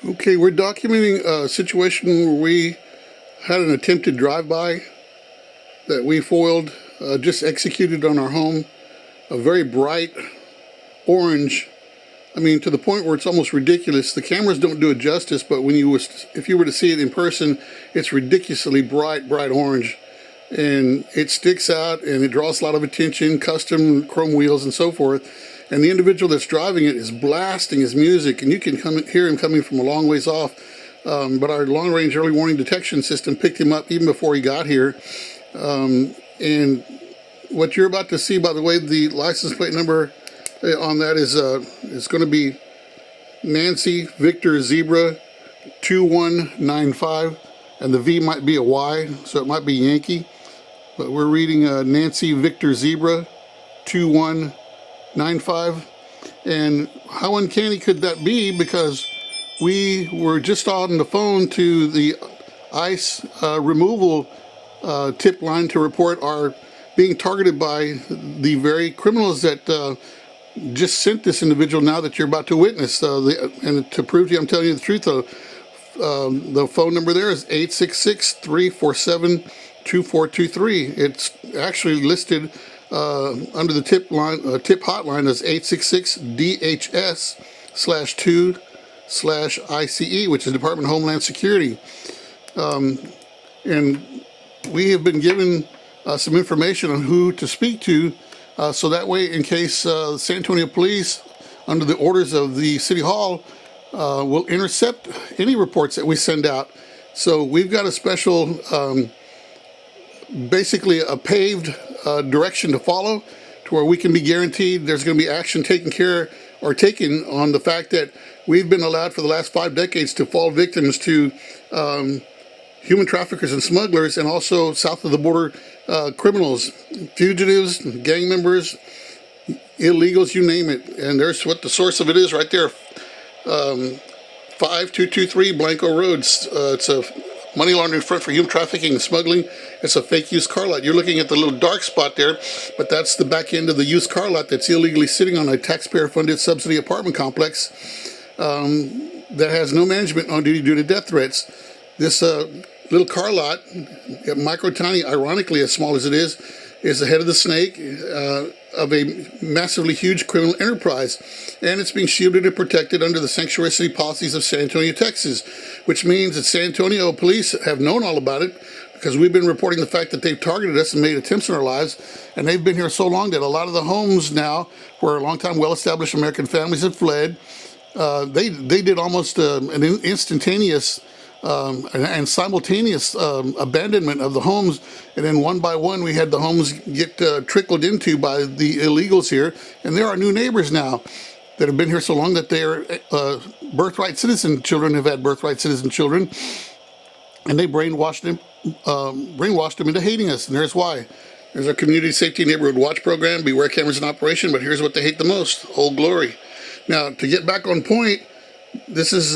Okay, we're documenting a situation where we had an attempted drive-by that we foiled, just executed on our home. A very bright orange. I mean, to the point where it's almost ridiculous. The cameras don't do it justice, but if you were to see it in person, it's ridiculously bright orange. And it sticks out and it draws a lot of attention, custom chrome wheels and so forth. And the individual that's driving it is blasting his music, and you can hear him coming from a long ways off. But our long-range early warning detection system picked him up even before he got here. And what you're about to see, by the way, the license plate number on that is going to be Nancy Victor Zebra 2195, and the V might be a Y, so it might be Yankee. But we're reading Nancy Victor Zebra 2195. And how uncanny could that be? Because we were just on the phone to the ICE removal tip line to report our being targeted by the very criminals that just sent this individual now that you're about to witness. And to prove to you I'm telling you the truth, the phone number there is 866-347-2423. It's actually listed under the tip hotline as 866-DHS/2/ICE, which is Department of Homeland Security. And we have been given some information on who to speak to, so that way, in case San Antonio Police, under the orders of the City Hall, will intercept any reports that we send out. So we've got a special, basically a paved direction to follow, to where we can be guaranteed there's going to be action taken on the fact that we've been allowed for the last 5 decades to fall victims to human traffickers and smugglers, and also south of the border criminals, fugitives, gang members, illegals, you name it. And there's what the source of it is right there. 5223 Blanco Road. It's a money laundering front for human trafficking and smuggling. It's a fake used car lot. You're looking at the little dark spot there, but that's the back end of the used car lot that's illegally sitting on a taxpayer-funded subsidy apartment complex that has no management on duty due to death threats. This little car lot, micro tiny, ironically as small as it is the head of the snake of a massively huge criminal enterprise. And it's being shielded and protected under the sanctuary city policies of San Antonio, Texas, which means that San Antonio police have known all about it, because we've been reporting the fact that they've targeted us and made attempts on our lives. And they've been here so long that a lot of the homes now, where long-time well-established American families have fled, they did almost an instantaneous and simultaneous abandonment of the homes, and then one by one we had the homes get trickled into by the illegals here. And there are new neighbors now that have been here so long that their birthright citizen children have had birthright citizen children, and they brainwashed them into hating us. And there's why. There's our community safety neighborhood watch program, beware cameras in operation, but here's what they hate the most: Old Glory. Now, to get back on point, this is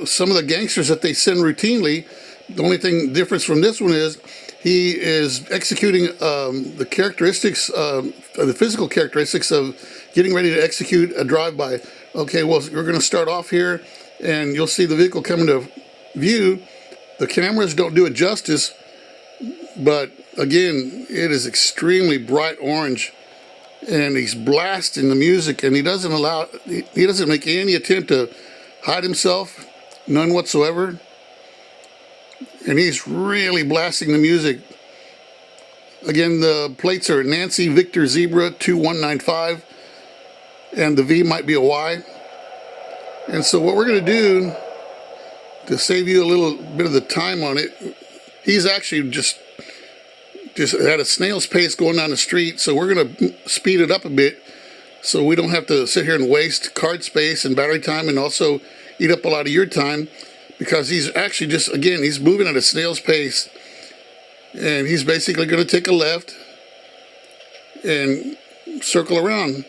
some of the gangsters that they send routinely. The only difference from this one is he is executing the characteristics, the physical characteristics of getting ready to execute a drive-by. Okay, well, we're going to start off here, and you'll see the vehicle coming to view. The cameras don't do it justice, but again, it is extremely bright orange. And he's blasting the music, and he doesn't make any attempt to hide himself, none whatsoever. And he's really blasting the music. Again, the plates are Nancy Victor Zebra 2195, and the V might be a Y. And so what we're going to do, to save you a little bit of the time on it, he's actually just at a snail's pace going down the street, so we're going to speed it up a bit so we don't have to sit here and waste card space and battery time, and also eat up a lot of your time, because he's actually he's moving at a snail's pace, and he's basically going to take a left and circle around.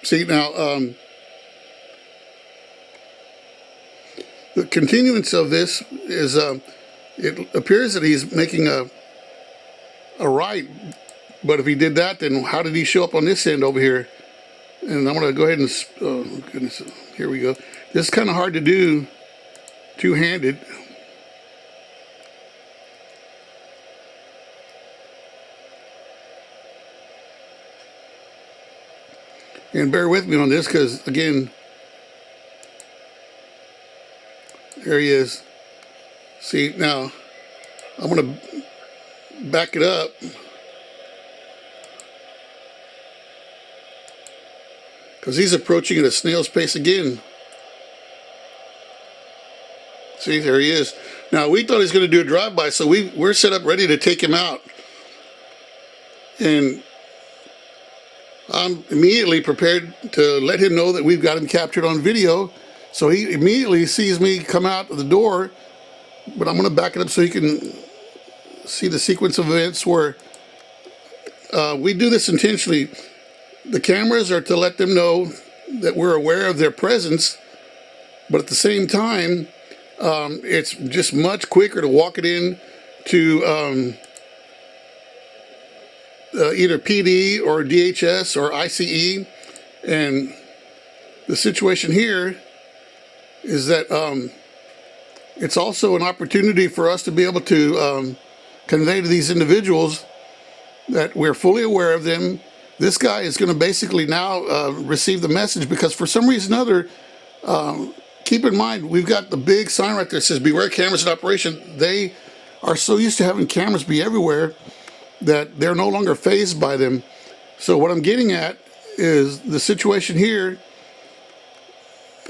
See, now, the continuance of this is, it appears that he's making a right But if he did that, then how did he show up on this end over here? And I'm going to go ahead and, oh goodness, here we go. This is kind of hard to do two-handed. And bear with me on this because, again, there he is. See, now, I'm going to back it up. Because he's approaching at a snail's pace again. See, there he is. Now, we thought he was going to do a drive-by, so we're set up ready to take him out. And I'm immediately prepared to let him know that we've got him captured on video. So he immediately sees me come out of the door, but I'm going to back it up so he can see the sequence of events where we do this intentionally. The cameras are to let them know that we're aware of their presence, but at the same time, it's just much quicker to walk it in to either PD or DHS or ICE. And the situation here is that it's also an opportunity for us to be able to convey to these individuals that we're fully aware of them. This guy is going to basically now receive the message because for some reason or other, keep in mind, we've got the big sign right there that says beware cameras in operation. They are so used to having cameras be everywhere that they're no longer fazed by them. So what I'm getting at is the situation here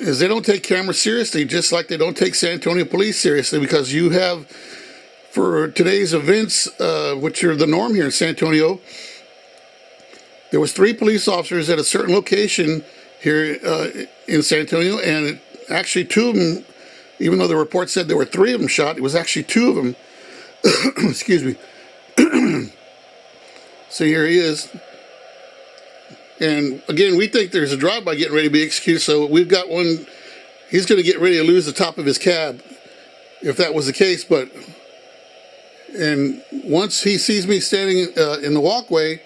is they don't take cameras seriously, just like they don't take San Antonio police seriously, because you have, for today's events, which are the norm here in San Antonio, there was 3 police officers at a certain location here in San Antonio, and actually 2 of them, even though the report said there were 3 of them shot, it was actually 2 of them. Excuse me. So here he is. And again, we think there's a drive-by getting ready to be executed, so we've got one. He's going to get ready to lose the top of his cab, if that was the case. And once he sees me standing in the walkway,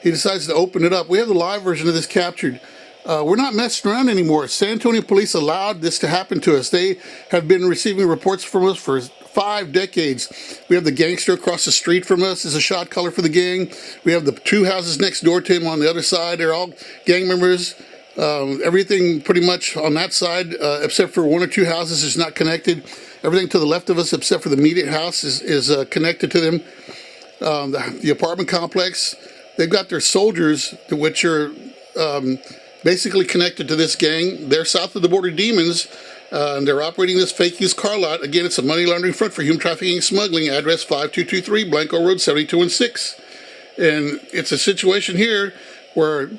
he decides to open it up. We have the live version of this captured. We're not messing around anymore. San Antonio police allowed this to happen to us. They have been receiving reports from us for 5 decades. We have the gangster across the street from us is a shot caller for the gang. We have the 2 houses next door to him on the other side. They're all gang members. Everything pretty much on that side, except for 1 or 2 houses, is not connected. Everything to the left of us, except for the immediate house, is connected to them. The apartment complex, they've got their soldiers, which are basically connected to this gang. They're south of the border demons. And they're operating this fake used car lot. Again, it's a money laundering front for human trafficking and smuggling. Address 5223 Blanco Road, 7216. And it's a situation here where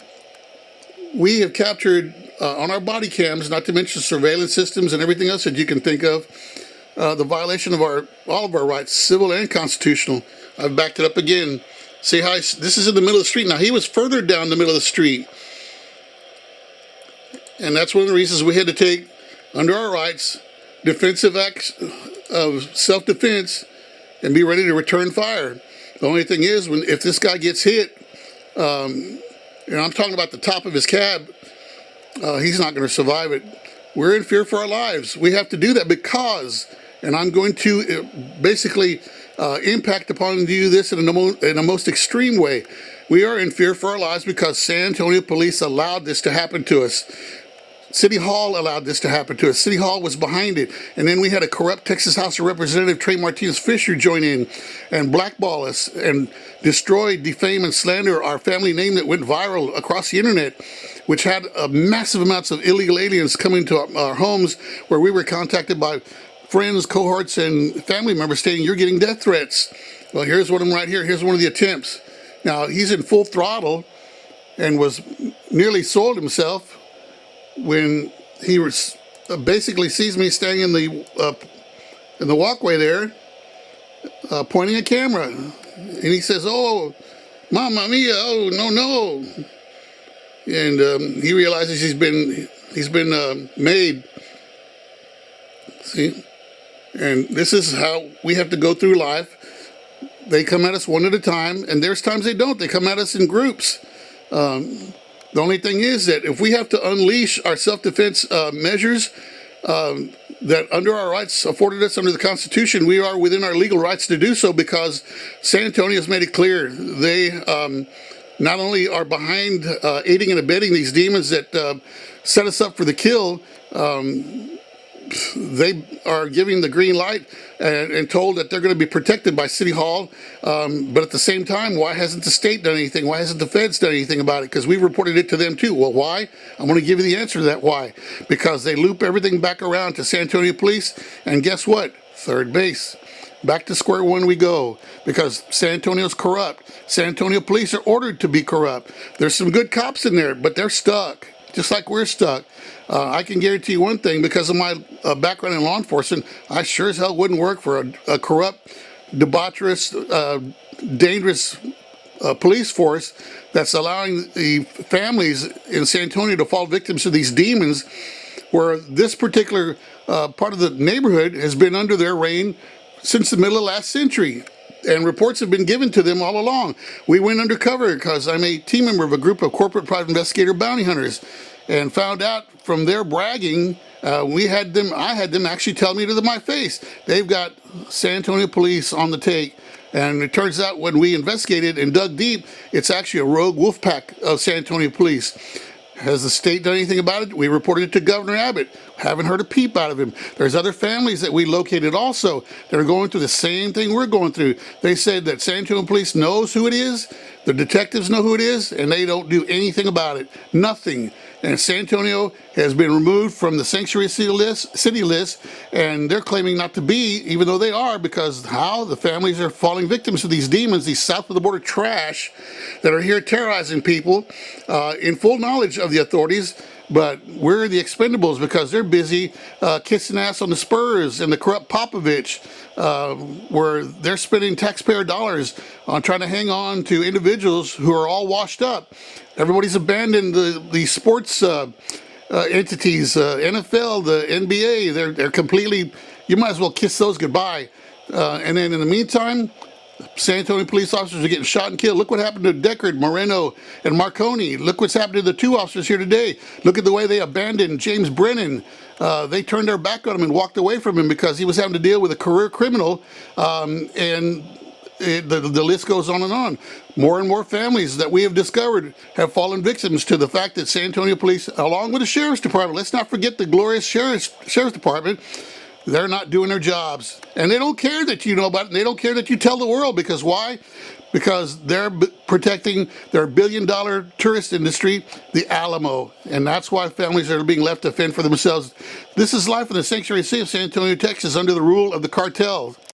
we have captured on our body cams, not to mention surveillance systems and everything else that you can think of, the violation of all of our rights, civil and constitutional. I've backed it up again. See how this is in the middle of the street. Now, he was further down the middle of the street. And that's one of the reasons we had to take, under our rights, defensive acts of self-defense and be ready to return fire. The only thing is, if this guy gets hit, and I'm talking about the top of his cab, he's not going to survive it. We're in fear for our lives. We have to do that because, and I'm going to basically impact upon you this in a most extreme way. We are in fear for our lives because San Antonio police allowed this to happen to us. City Hall allowed this to happen to us. City Hall was behind it. And then we had a corrupt Texas House of Representative Trey Martinez Fisher join in and blackball us and destroy, defame, and slander our family name that went viral across the internet, which had massive amounts of illegal aliens coming to our homes, where we were contacted by friends, cohorts, and family members stating, "You're getting death threats." Well, here's one of them right here. Here's one of the attempts. Now, he's in full throttle and was nearly sold himself when he was basically sees me standing in the walkway there, pointing a camera, and he says, "Oh, Mamma Mia! Oh, no!" And he realizes he's been made. See, and this is how we have to go through life. they come at us one at a time, and there's times they don't. They come at us in groups. The only thing is that if we have to unleash our self-defense measures that under our rights afforded us under the Constitution, we are within our legal rights to do so, because San Antonio has made it clear they not only are behind aiding and abetting these demons that set us up for the kill, they are giving the green light and told that they're going to be protected by City Hall. But at the same time, why hasn't the state done anything? Why hasn't the feds done anything about it? Because we reported it to them too. Well, why? I'm going to give you the answer to that why. Because they loop everything back around to San Antonio Police, and guess what? Third base. Back to square one we go, because San Antonio's corrupt. San Antonio Police are ordered to be corrupt. There's some good cops in there, but they're stuck, just like we're stuck. I can guarantee you one thing, because of my background in law enforcement, I sure as hell wouldn't work for a corrupt, debaucherous, dangerous police force that's allowing the families in San Antonio to fall victims to these demons, where this particular part of the neighborhood has been under their reign since the middle of last century. And reports have been given to them all along. We went undercover because I'm a team member of a group of corporate private investigator bounty hunters, and found out from their bragging, I had them actually tell me to my face, they've got San Antonio Police on the take. And it turns out when we investigated and dug deep, it's actually a rogue wolf pack of San Antonio Police. Has the state done anything about it? We reported it to Governor Abbott. Haven't heard a peep out of him. There's other families that we located also that are going through the same thing we're going through. They said that San Antonio Police knows who it is, the detectives know who it is, and they don't do anything about it. Nothing. And San Antonio has been removed from the sanctuary city list, and they're claiming not to be, even though they are, because how? The families are falling victims to these demons, these south of the border trash that are here terrorizing people in full knowledge of the authorities. But we're the expendables because they're busy kissing ass on the Spurs and the corrupt Popovich, where they're spending taxpayer dollars on trying to hang on to individuals who are all washed up. Everybody's abandoned the sports entities, NFL, the NBA. They're completely, you might as well kiss those goodbye. And then in the meantime, San Antonio police officers are getting shot and killed. Look what happened to Deckard, Moreno, and Marconi. Look what's happened to the two officers here today. Look at the way they abandoned James Brennan. They turned their back on him and walked away from him because he was having to deal with a career criminal. The list goes on and on. More and more families that we have discovered have fallen victims to the fact that San Antonio police, along with the sheriff's department, let's not forget the glorious sheriff's department, they're not doing their jobs. And they don't care that you know about it. And they don't care that you tell the world. Because why? Because they're protecting their billion-dollar tourist industry, the Alamo. And that's why families are being left to fend for themselves. This is life in the sanctuary city of San Antonio, Texas, under the rule of the cartels.